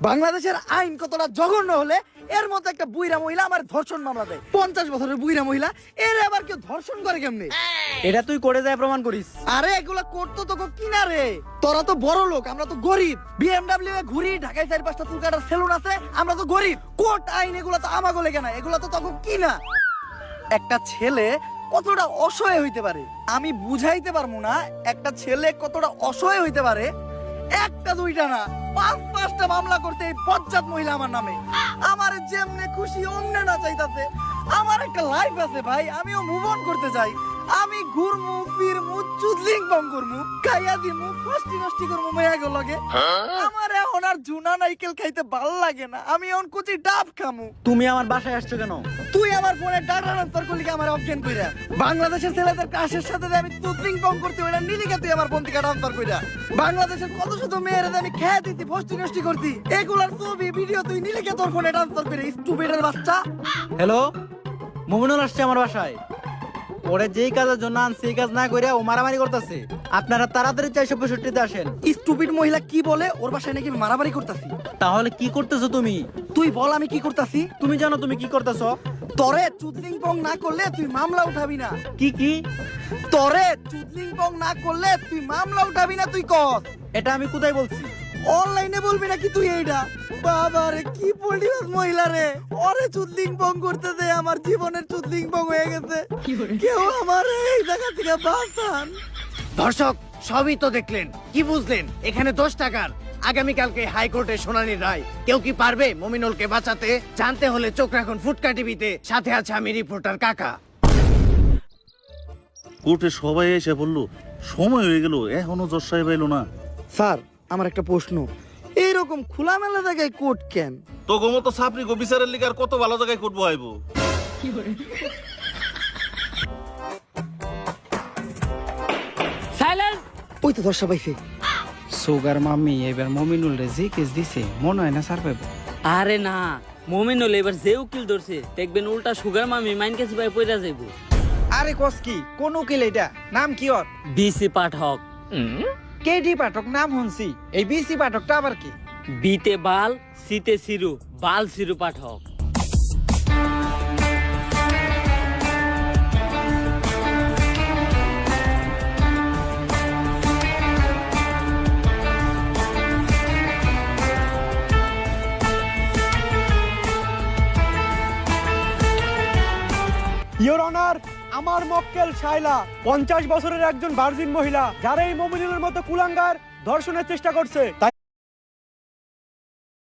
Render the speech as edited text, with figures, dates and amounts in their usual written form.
বাংলাদেশের আইন কতটা জঘন্য হলে এর মতো একটা বুইরা মহিলা আমার ধর্ষণ মামলা দেয়। 50 বছরের বুইরা মহিলা এর আবার কেউ ধর্ষণ করে কেমনে? এটা তুই করে যায় প্রমাণ করিস। আরে এগুলা করতো তোকে কিনা রে, তোরা তো বড় লোক, আমরা তো গরিব। বিএমডব্লিউ এ ঘুরি, ঢাকায় 4-5টা চুল কাটার সেলুন আছে, আমরা তো গরিব। কোর্ট আইন এগুলা তো আমাগো লেগে না, এগুলা তো তোকে কিনা। একটা ছেলে কতটা অসহায় হইতে পারে আমি বুঝাইতে পারবো না। একটা ছেলে কতটা অসহায় হইতে পারে, একটা দুইটা না 5-5টা মামলা করতে এই বজ্জাত মহিলা আমার নামে। আমার যেমনে খুশি অমনে না চাইতাছে। আমার একটা লাইফ আছে ভাই, আমিও মুভ অন করতে চাই। আমি ঘুরমু ফিরমু চুদলিং বং করমু, খাইয়া দিমু ফষ্টি নষ্টি করমু মেয়াগো লগে। আমার এখন আর জুনা নাইকেল খাইতে ভাল লাগে না, আমি এখন কুচি ডাব খামু। তুমি আমার বাসায় আসছো কেন? তুই আমার ফোনে ডাটা ট্রান্সফার করলি আমার অজ্ঞান কইরা। বাংলাদেশের ছেলেদের ক্রাশের সাথে যে আমি চুদলিং বং করতে ওইটা নিলিকা তুই আমার ফোন থেকে ট্রান্সফার কইরা। বাংলাদেশের কত শত মেয়েরা আমি খেয়ে দিতি ফষ্টি নষ্টি করতি, এগুলার ছবি ভিডিও তুই নিলিকা তোর ফোনে ট্রান্সফার করে স্টুপিডের বাচ্চা। হ্যালো, মুমিনুল আসছে আমার বাসায়। ওরে যেই কাজের জন্য আনছি এই কাজ না কইরা ও মারামারি করতেছে। আপনারা তাড়াতাড়ি 465-তে আসেন। স্টুপিড মহিলা কি বলে ওর বাসায় নাকি মারামারি করতাছি? তাহলে কি করতেছো তুমি? তুই বল আমি কি করতাছি? তুমি জানো তুমি কি করতেছো? তরে চুদলিং পং না করলে তুই মামলা উঠাবি না। কি তরে চুদলিং পং না করলে তুই মামলা উঠাবি না, তুই কর। এটা আমি কোথায় বলছি? অনলাইনে বলবি নাকি তুই এইটা? বাবা রে কি পল্টিবাস মহিলা রে, ওরে চুদলিং পং করতে দে, আমার জীবনের চুদলিং পং হয়ে গেছে। কেউ আমার এই জায়গা থেকে বাঁচান। দর্শক সবই তো দেখলেন, কি বুঝলেন? এখানে 10 টাকার আগামীকালকে হাইকোর্টে শুনানি রায়। কেউ কি পারবে মমিনুলকে বাঁচাতে? জানতে হলে চোখ রাখুন ফুটকা টিভিতে। সাথে আছে আমি রিপোর্টার কাকা। কোর্টে সবাই এসে বললো সময় হয়ে গেল, এখনো জজ সাহেব এলো না। স্যার আমার একটা প্রশ্ন, এইরকম খোলামেলা জায়গায় কোর্ট কেন? তো গোমতো সাপরি গো বিচারের লিগার কত ভালো জায়গায় কোর্ট বহাইবো। সাইলেন্স। ওই তো দর্শা পাইছে। সুগার মাম্মি এবার মমিনুল রে যে কেস দিছে মনে হয় না স্যার পাইব। আরে না, মোমিনুল এবার যে উকিল ধরছে দেখবেন উল্টা সুগার মামি মাইন কাছে ভাই পয়রা যাইব। আরে কস কি কোন উকিল এটা? নাম কি ওর? বিসি পাঠক। কেডি পাঠক নাম শুনছি, এই বিসি পাঠকটা আবার কি? বিতে বাল, সিতে সিরু, বাল সিরু পাঠক। ইওর অনার, আমার মক্কেল শাইলা 50 বছরের একজন ভার্জিন মহিলা, যারা এই মমিনুলের মতো কুলাঙ্গার ধর্ষণের চেষ্টা করছে।